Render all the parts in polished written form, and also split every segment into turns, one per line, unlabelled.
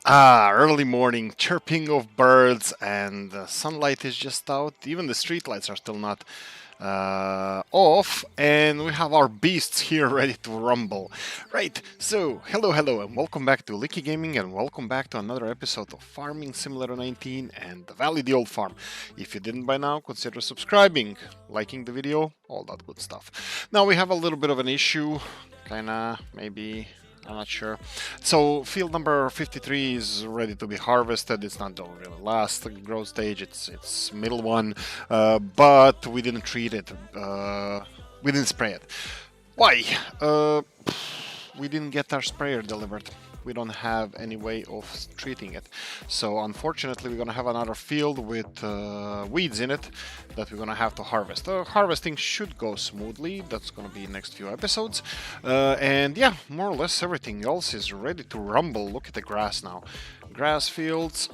Early morning chirping of birds, and the sunlight is just out. Even the street lights are still not off, and we have our beasts here ready to rumble. Right, so hello, and welcome back to Oolykee Gaming, and welcome back to another episode of Farming Simulator 19 and the Valley the Old Farm. If you didn't by now, consider subscribing, liking the video, all that good stuff. Now we have a little bit of an issue, kinda, maybe. I'm not sure. So field number 53 is ready to be harvested. It's not the really last growth stage. It's middle one, but we didn't treat it. We didn't spray it. Why? We didn't get our sprayer delivered. We don't have any way of treating it. So unfortunately, we're gonna have another field with weeds in it that we're gonna have to harvest. Harvesting should go smoothly. That's gonna be next few episodes. And yeah, more or less everything else is ready to rumble. Look at the grass now. Grass fields.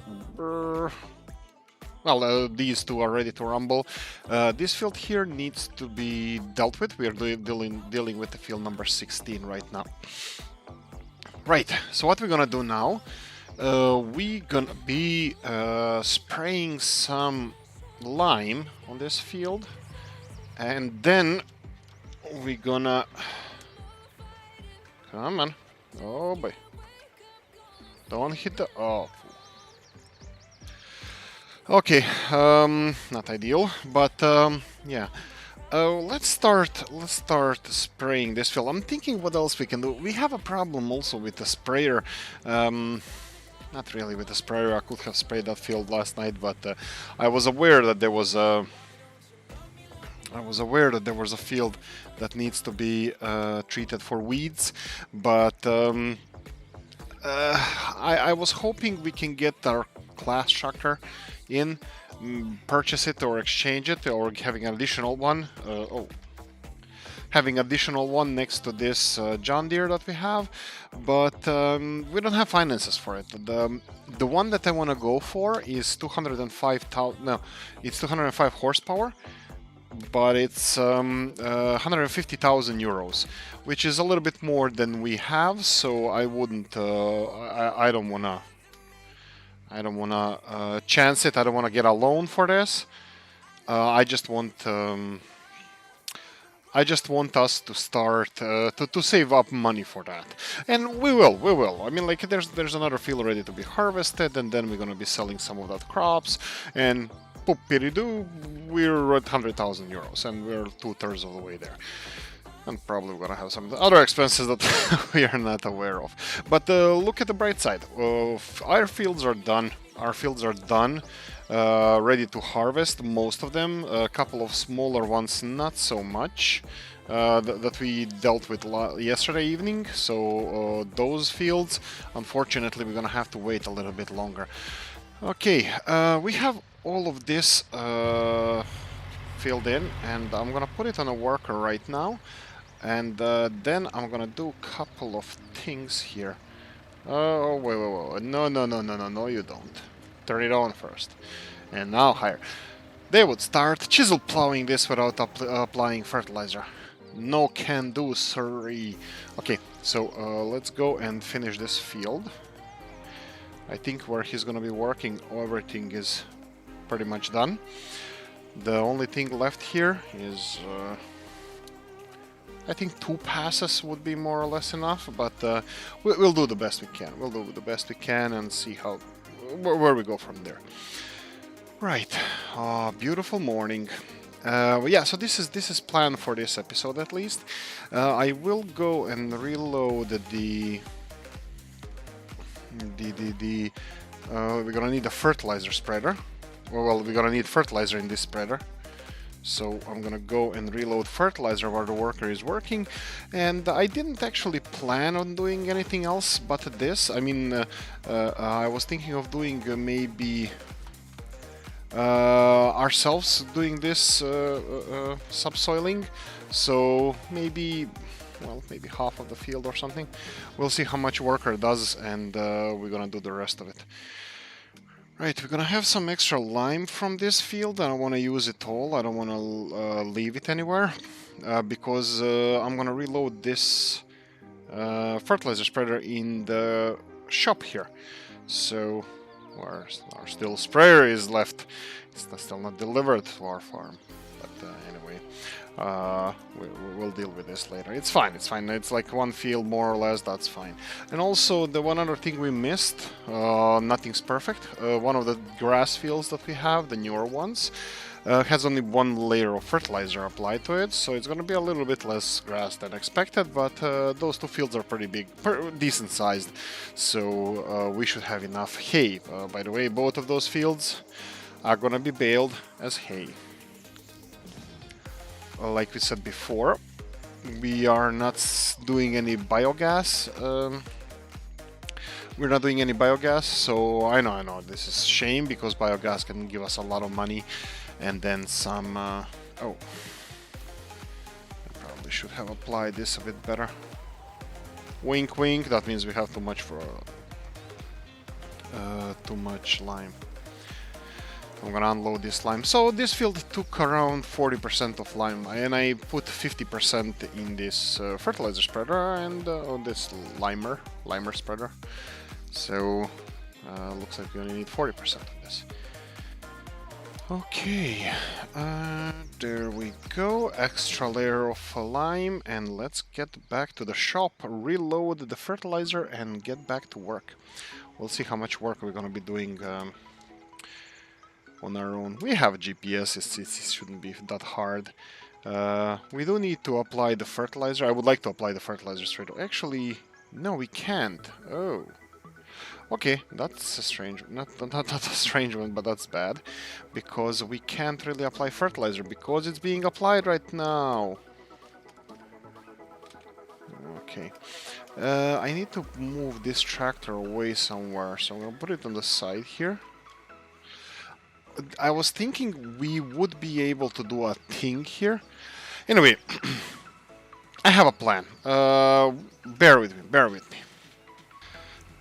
These two are ready to rumble. This field here needs to be dealt with. We are dealing with the field number 16 right now. Right, so what we're gonna do now, we're gonna be spraying some lime on this field, and then we're gonna... Come on. Oh boy. Don't hit the... Oh. Okay, not ideal, but yeah. Let's start spraying this field. I'm thinking what else we can do. We have a problem also with the sprayer. Not really with the sprayer. I could have sprayed that field last night, but I was aware that there was a field that needs to be treated for weeds, but I was hoping we can get our class tractor in, purchase it or exchange it, or having an additional one. Having additional one next to this John Deere that we have, but we don't have finances for it. The one that I want to go for is 205,000. No, it's 205 horsepower, but it's 150,000 euros, which is a little bit more than we have. So I wouldn't. I don't wanna. I don't wanna chance it. I don't wanna get a loan for this. I just want. I just want us to start to save up money for that, and we will. I mean, like there's another field ready to be harvested, and then we're gonna be selling some of that crops, and poop-piri-doo, we're at 100,000 euros, and we're 2/3 of the way there. And probably we're gonna have some other expenses that we are not aware of. But look at the bright side. Our fields are done. Our fields are done. Ready to harvest, most of them. A couple of smaller ones, not so much, that we dealt with yesterday evening. So those fields, unfortunately, we're gonna have to wait a little bit longer. Okay, we have all of this filled in, and I'm gonna put it on a worker right now, and then I'm gonna do a couple of things here. Oh, wait, no, you don't. Turn it on first. And now higher. They would start chisel plowing this without applying fertilizer. No can do, sorry. Okay, so let's go and finish this field. I think where he's gonna be working, everything is pretty much done. The only thing left here is... I think 2 passes would be more or less enough, but we'll do the best we can. We'll do the best we can and see how where we go from there. Right, beautiful morning. Yeah, so this is planned for this episode at least. I will go and reload we're gonna need a fertilizer spreader. Well, we're gonna need fertilizer in this spreader. So I'm gonna go and reload fertilizer while the worker is working, and I didn't actually plan on doing anything else but this. I mean, I was thinking of doing maybe ourselves doing this subsoiling, so maybe half of the field or something. We'll see how much worker does, and we're gonna do the rest of it. Right, we're gonna have some extra lime from this field. I don't want to use it all. I don't want to leave it anywhere because I'm gonna reload this fertilizer spreader in the shop here. So our still sprayer is left. It's still not delivered to our farm. But anyway, we'll deal with this later. It's fine, it's fine. It's like one field more or less, that's fine. And also, the one other thing we missed, nothing's perfect. One of the grass fields that we have, the newer ones, has only one layer of fertilizer applied to it, so it's going to be a little bit less grass than expected, but those two fields are pretty big, decent sized, so we should have enough hay. By the way, both of those fields are going to be baled as hay. Like we said before, we are not doing any biogas. We're not doing any biogas, so I know, this is a shame because biogas can give us a lot of money. And then some, oh, I probably should have applied this a bit better. Wink wink, that means we have too much lime. I'm gonna unload this lime. So this field took around 40% of lime, and I put 50% in this fertilizer spreader and on this limer spreader. So looks like we only need 40% of this. Okay, there we go, extra layer of lime, and let's get back to the shop, reload the fertilizer and get back to work. We'll see how much work we're gonna be doing on our own. We have GPS, it shouldn't be that hard. We do need to apply the fertilizer. I would like to apply the fertilizer straight away. Actually, no, we can't. Oh. Okay, that's a strange, not a strange one, but that's bad, because we can't really apply fertilizer, because it's being applied right now. Okay, I need to move this tractor away somewhere, so I'm gonna put it on the side here. I was thinking we would be able to do a thing here. Anyway, I have a plan. Bear with me.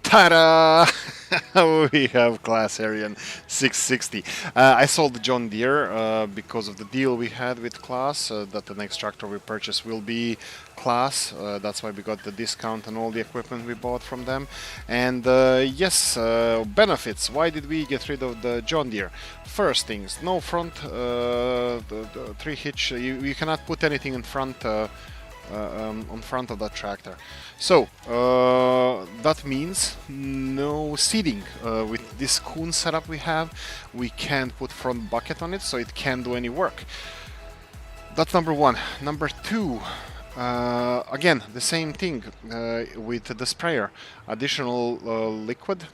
Ta-da! We have Class Arian 660. I sold the John Deere because of the deal we had with Class, that the next tractor we purchase will be Class. That's why we got the discount on all the equipment we bought from them. And yes, benefits. Why did we get rid of the John Deere? First things, no front, the 3-hitch. You cannot put anything in front. On front of that tractor. So that means no seating. With this Kuhn setup we have, we can't put front bucket on it, so it can't do any work. That's number one. Number two, again, the same thing with the sprayer. Additional liquid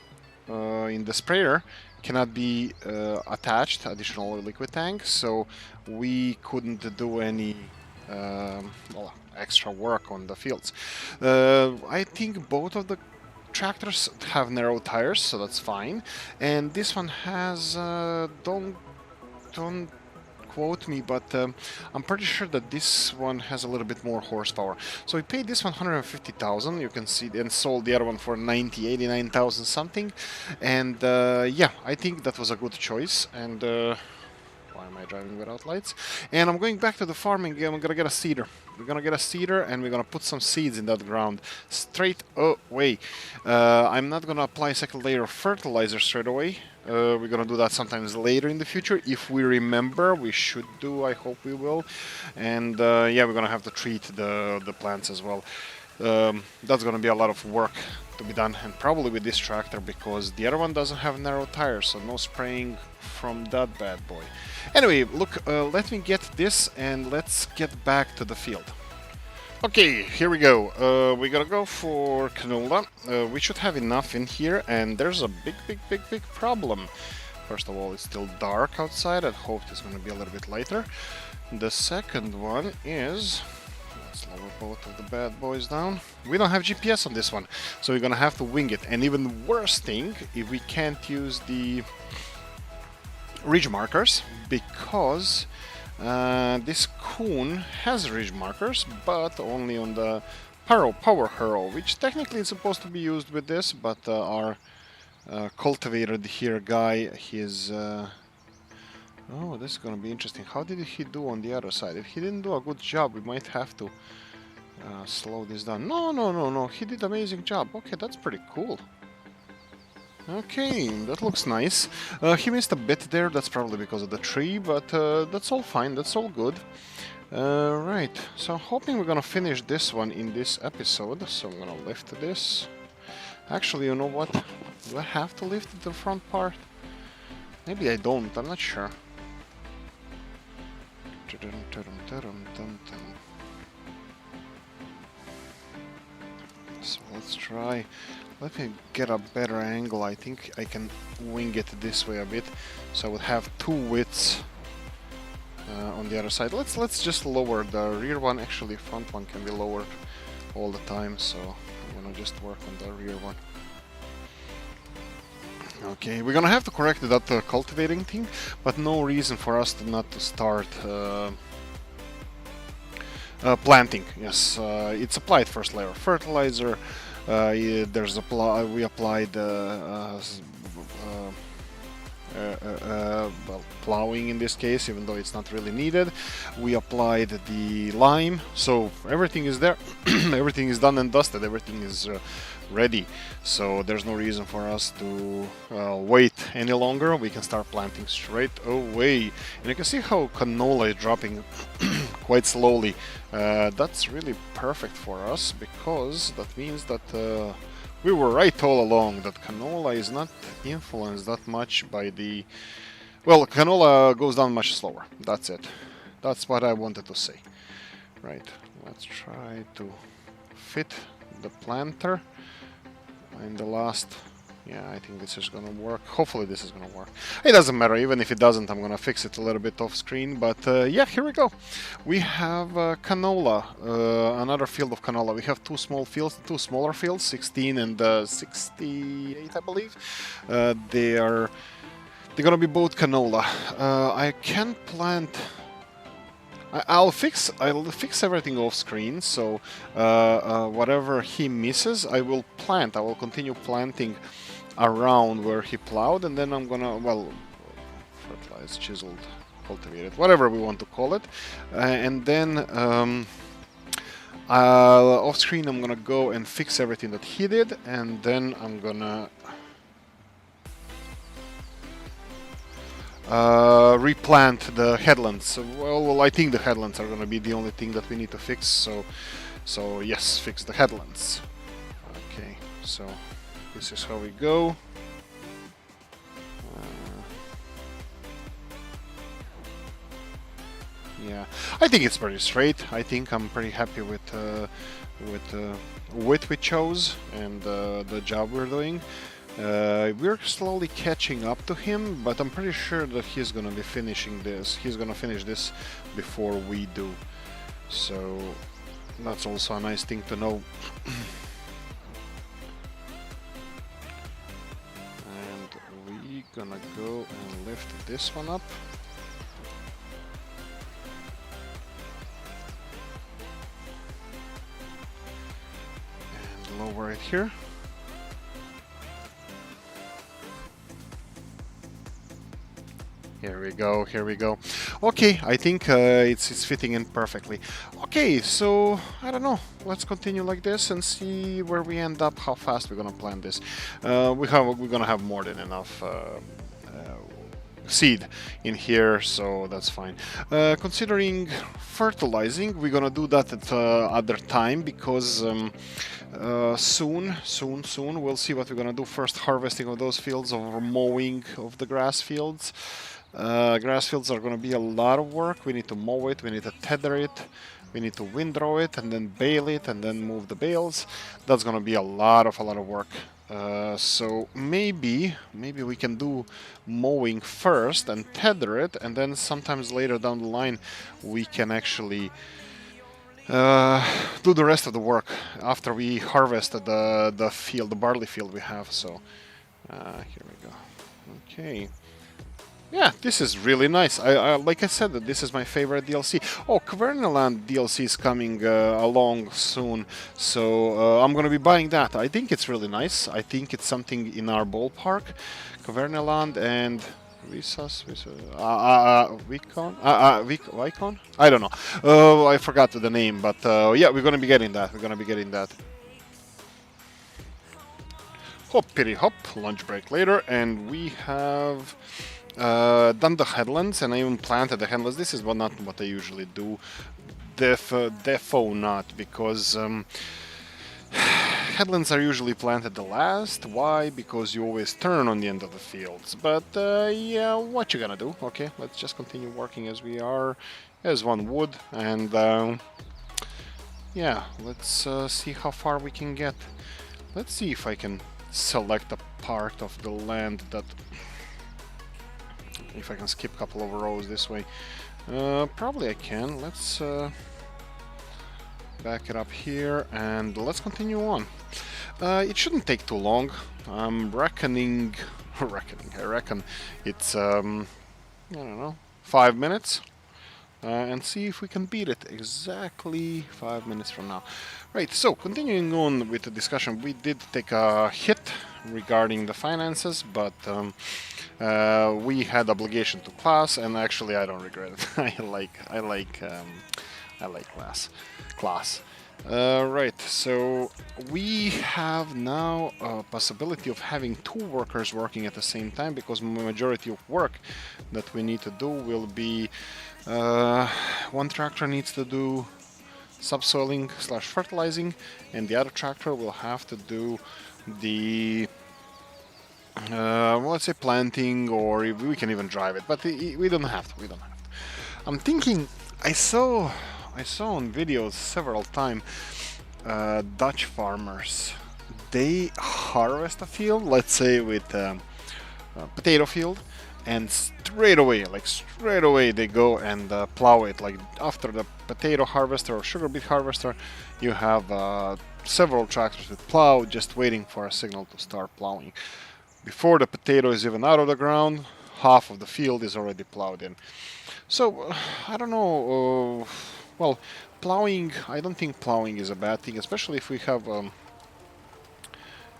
in the sprayer cannot be attached, additional liquid tank, so we couldn't do any well, extra work on the fields. I think both of the tractors have narrow tires, so that's fine. And this one has, don't quote me, but I'm pretty sure that this one has a little bit more horsepower. So we paid this one 150,000, you can see, and sold the other one for 89,000 something. And yeah, I think that was a good choice. And why am I driving without lights? And I'm going back to the farming again. I'm gonna get a seeder. We're gonna get a seeder and we're gonna put some seeds in that ground straight away. I'm not gonna apply a second layer of fertilizer straight away. We're gonna do that sometimes later in the future if we remember. We should do. I hope we will. And yeah, we're gonna have to treat the plants as well. That's gonna be a lot of work to be done, and probably with this tractor, because the other one doesn't have narrow tires, so no spraying from that bad boy. Anyway, look, let me get this and let's get back to the field. Okay, here we go. We gotta go for canola. We should have enough in here, and there's a big problem. First of all, it's still dark outside. I hope it's gonna be a little bit lighter. The second one is, let's lower both of the bad boys down. We don't have GPS on this one, so we're gonna have to wing it. And even worse thing, if we can't use the ridge markers, because this Kuhn has ridge markers, but only on the power harrow, which technically is supposed to be used with this, but our cultivated here guy, he's oh, this is gonna be interesting. How did he do on the other side? If he didn't do a good job, we might have to slow this down. No, he did amazing job. Okay, that's pretty cool. Okay, that looks nice. He missed a bit there, that's probably because of the tree, but that's all fine, that's all good. Right, so I'm hoping we're gonna finish this one in this episode, so I'm gonna lift this. Actually, you know what? Do I have to lift the front part? Maybe I don't, I'm not sure. So let's try. Let me get a better angle. I think I can wing it this way a bit, so I would have two widths on the other side. Let's just lower the rear one. Actually, front one can be lowered all the time, so I'm gonna just work on the rear one. Okay, we're gonna have to correct that cultivating thing, but no reason for us to not to start planting. Yes, it's applied first layer of fertilizer. We applied well, plowing in this case, even though it's not really needed. We applied the lime, so everything is there. Everything is done and dusted. Everything is ready. So there's no reason for us to wait any longer. We can start planting straight away. And you can see how canola is dropping quite slowly. That's really perfect for us, because that means that we were right all along, that canola is not influenced that much by the... Well, canola goes down much slower. That's it. That's what I wanted to say. Right, let's try to fit the planter in the last... Yeah, I think this is gonna work. Hopefully this is gonna work. It doesn't matter, even if it doesn't, I'm gonna fix it a little bit off screen. But yeah, here we go. We have canola, another field of canola. We have two smaller fields, 16 and 68, I believe. They're gonna be both canola. I can plant... I'll fix everything off screen, so whatever he misses, I will plant. I will continue planting around where he plowed, and then I'm gonna, well, fertilized, chiseled, cultivated, whatever we want to call it. And then off screen I'm gonna go and fix everything that he did, and then I'm gonna replant the headlands. Well, I think the headlands are gonna be the only thing that we need to fix, so yes, fix the headlands. Okay, so this is how we go. Yeah, I think it's pretty straight. I think I'm pretty happy with width we chose and the job we're doing. We're slowly catching up to him, but I'm pretty sure that he's gonna be finishing this. He's gonna finish this before we do. So that's also a nice thing to know. And we're gonna go and lift this one up. And lower it here. Here we go, here we go. Okay, I think it's fitting in perfectly. Okay, so, I don't know. Let's continue like this and see where we end up, how fast we're gonna plant this. We're gonna have more than enough seed in here, so that's fine. Considering fertilizing, we're gonna do that at other time, because soon we'll see what we're gonna do. First, harvesting of those fields, or mowing of the grass fields. Grass fields are going to be a lot of work. We need to mow it, we need to tether it, we need to windrow it, and then bale it, and then move the bales. That's going to be a lot of work. So maybe we can do mowing first and tether it, and then sometimes later down the line we can actually do the rest of the work after we harvested the field, the barley field we have. So here we go. Okay. Yeah, this is really nice. Like I said, this is my favorite DLC. Oh, Cavernaland DLC is coming along soon, so I'm gonna be buying that. I think it's really nice. I think it's something in our ballpark. Cavernaland and Vicon? I don't know. I forgot the name, but yeah, we're gonna be getting that. hoppity hop, lunch break later, and we have done the headlands, and I even planted the headlands. This is not what I usually do, defo not, because headlands are usually planted the last. Why? Because you always turn on the end of the fields. But yeah, what you gonna do? Okay, let's just continue working as we are, as one would, and yeah, let's see how far we can get. Let's see if I can select a part of the land that... if I can skip a couple of rows this way. Probably I can. Let's back it up here and let's continue on. It shouldn't take too long. I'm reckoning... I reckon it's, I don't know, 5 minutes. And see if we can beat it exactly 5 minutes from now. Right, so continuing on with the discussion, we did take a hit regarding the finances, but we had obligation to class, and actually I don't regret it. I like class. Right, so we have now a possibility of having 2 workers working at the same time, because the majority of work that we need to do will be one tractor needs to do subsoiling / fertilizing, and the other tractor will have to do the well, let's say planting, or we can even drive it, but we don't have to. I'm thinking, I saw on videos several times Dutch farmers, they harvest a field, let's say with a potato field, and straight away they go and plow it. Like after the potato harvester or sugar beet harvester, you have several tractors with plow just waiting for a signal to start plowing. Before the potato is even out of the ground, half of the field is already plowed in. So I don't know, well, plowing, I don't think plowing is a bad thing, especially if we have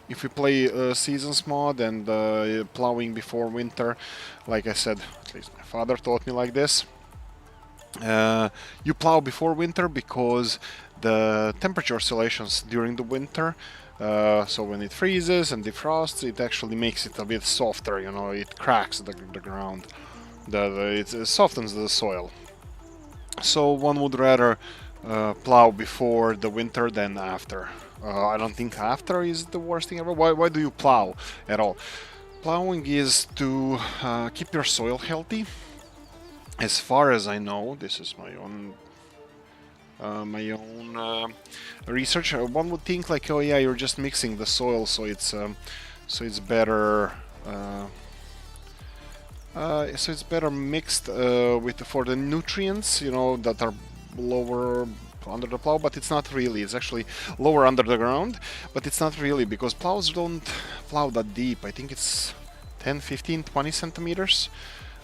if we play seasons mod and plowing before winter. Like I said, at least my father taught me like this. You plow before winter because the temperature oscillations during the winter, so when it freezes and defrosts, it actually makes it a bit softer, you know, it cracks the ground, it softens the soil. So one would rather plow before the winter than after. I don't think after is the worst thing ever. Why do you plow at all? Plowing is to keep your soil healthy. As far as I know, this is my own research. One would think like, oh yeah, you're just mixing the soil, so it's better. So it's better mixed for the nutrients, you know, that are lower under the plow, but it's not really. It's actually lower under the ground, but it's not really, because plows don't plow that deep. I think it's 10, 15, 20 centimeters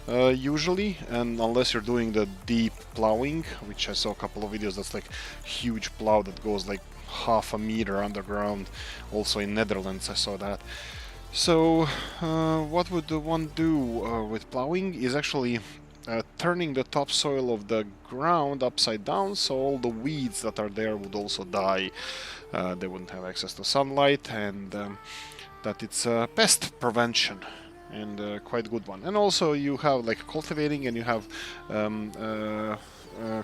usually, and unless you're doing the deep plowing, which I saw a couple of videos, that's like huge plow that goes like half a meter underground. Also in Netherlands I saw that. So what would one do with plowing is actually turning the topsoil of the ground upside down, so all the weeds that are there would also die. They wouldn't have access to sunlight, and that it's pest prevention, and quite a good one. And also you have like cultivating, and you have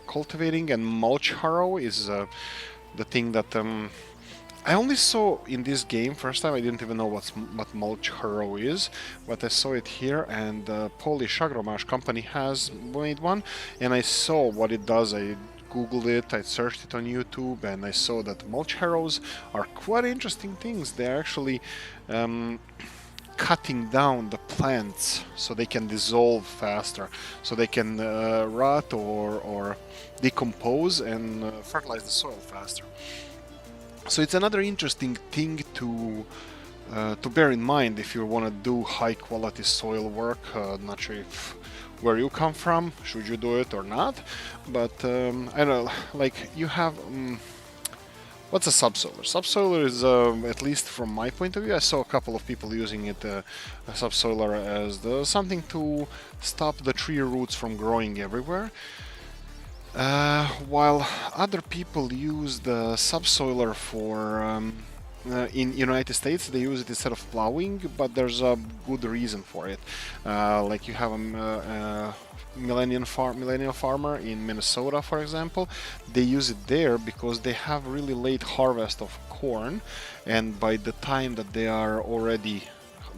cultivating, and mulch harrow is the thing that I only saw in this game. First time I didn't even know what mulch harrow is, but I saw it here, and Polish Agromash company has made one, and I saw what it does. I googled it, I searched it on YouTube, and I saw that mulch harrows are quite interesting things. They're actually cutting down the plants so they can dissolve faster, so they can rot or decompose and fertilize the soil faster. So it's another interesting thing to bear in mind if you want to do high quality soil work. Not sure where you come from, should you do it or not, but I don't know, like you have what's a subsoiler? Subsoiler is, at least from my point of view, I saw a couple of people using it, a subsoiler, as something to stop the tree roots from growing everywhere. While other people use the subsoiler for in United States they use it instead of plowing, but there's a good reason for it. Like you have a millennial farmer in Minnesota, for example. They use it there because they have really late harvest of corn, and by the time that they are already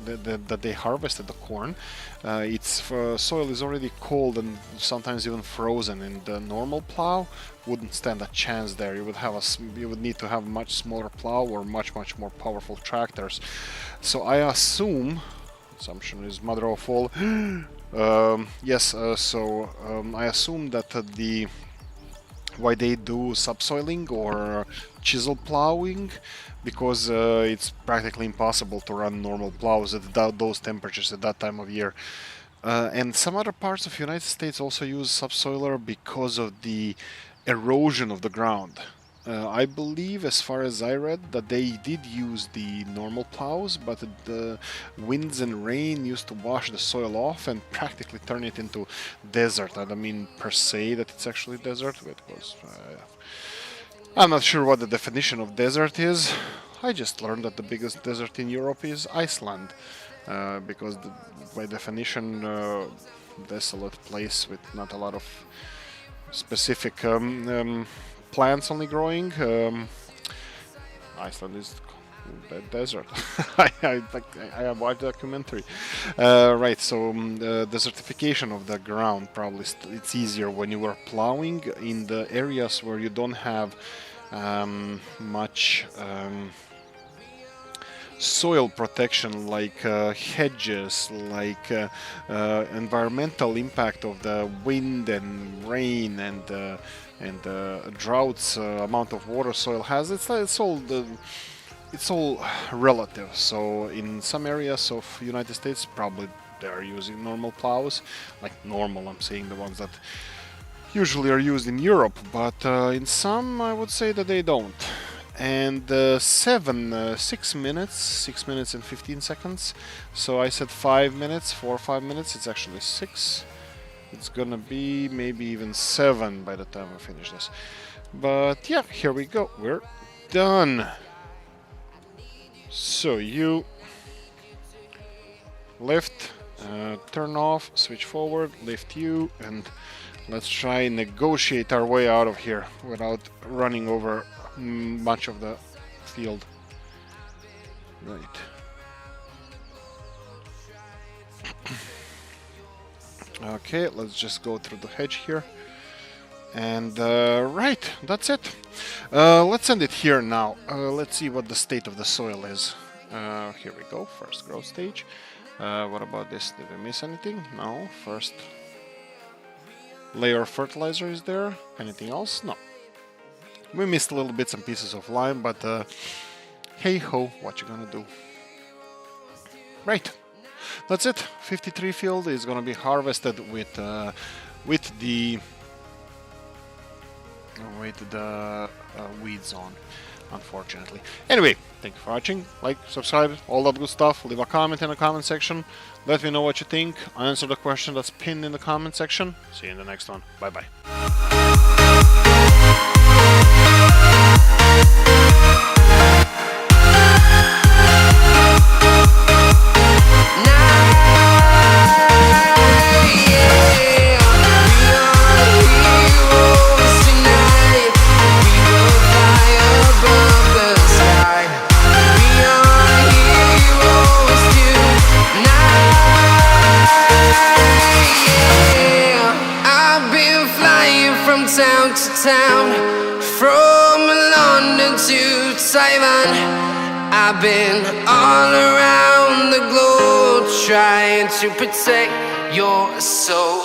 that they harvested the corn, its soil is already cold and sometimes even frozen, and the normal plow wouldn't stand a chance there. You would need to have much smaller plow or much more powerful tractors. So I assume, assumption is mother of all. Yes, I assume that why they do subsoiling or chisel plowing, because it's practically impossible to run normal plows at those temperatures at that time of year. And some other parts of the United States also use subsoiler because of the erosion of the ground. I believe, as far as I read, that they did use the normal plows, but the winds and rain used to wash the soil off and practically turn it into desert. I don't mean per se that it's actually desert, because I'm not sure what the definition of desert is. I just learned that the biggest desert in Europe is Iceland, because by definition, desolate place with not a lot of specific plants only growing. Iceland is the desert. I have watched the documentary. Right, so the desertification of the ground, probably it's easier when you are plowing in the areas where you don't have much soil protection, like hedges, like environmental impact of the wind and rain and droughts, amount of water soil has. It's all relative. So in some areas of United States, probably they are using normal plows, like normal. I'm saying the ones that usually are used in Europe, but in some I would say that they don't. And 6 minutes and 15 seconds. So I said 5 minutes, 4 or 5 minutes. It's actually 6. It's gonna be maybe even 7 by the time I finish this. But yeah, here we go. We're done. So you lift, turn off, switch forward, lift you, and let's try and negotiate our way out of here without running over much of the field. Right. Okay, let's just go through the hedge here. And right, that's it. Let's end it here now. Let's see what the state of the soil is. Here we go, first growth stage. What about this? Did I miss anything? No. First layer of fertilizer is there. Anything else? No. We missed a little bits and pieces of lime, but hey ho, what you gonna do? Right, that's it. 53 field is gonna be harvested with the weeds on, unfortunately. Anyway, thank you for watching. Like, subscribe, all that good stuff. Leave a comment in the comment section. Let me know what you think. Answer the question that's pinned in the comment section. See you in the next one. Bye bye.
Town to town, from London to Taiwan, I've been all around the globe trying to protect your soul.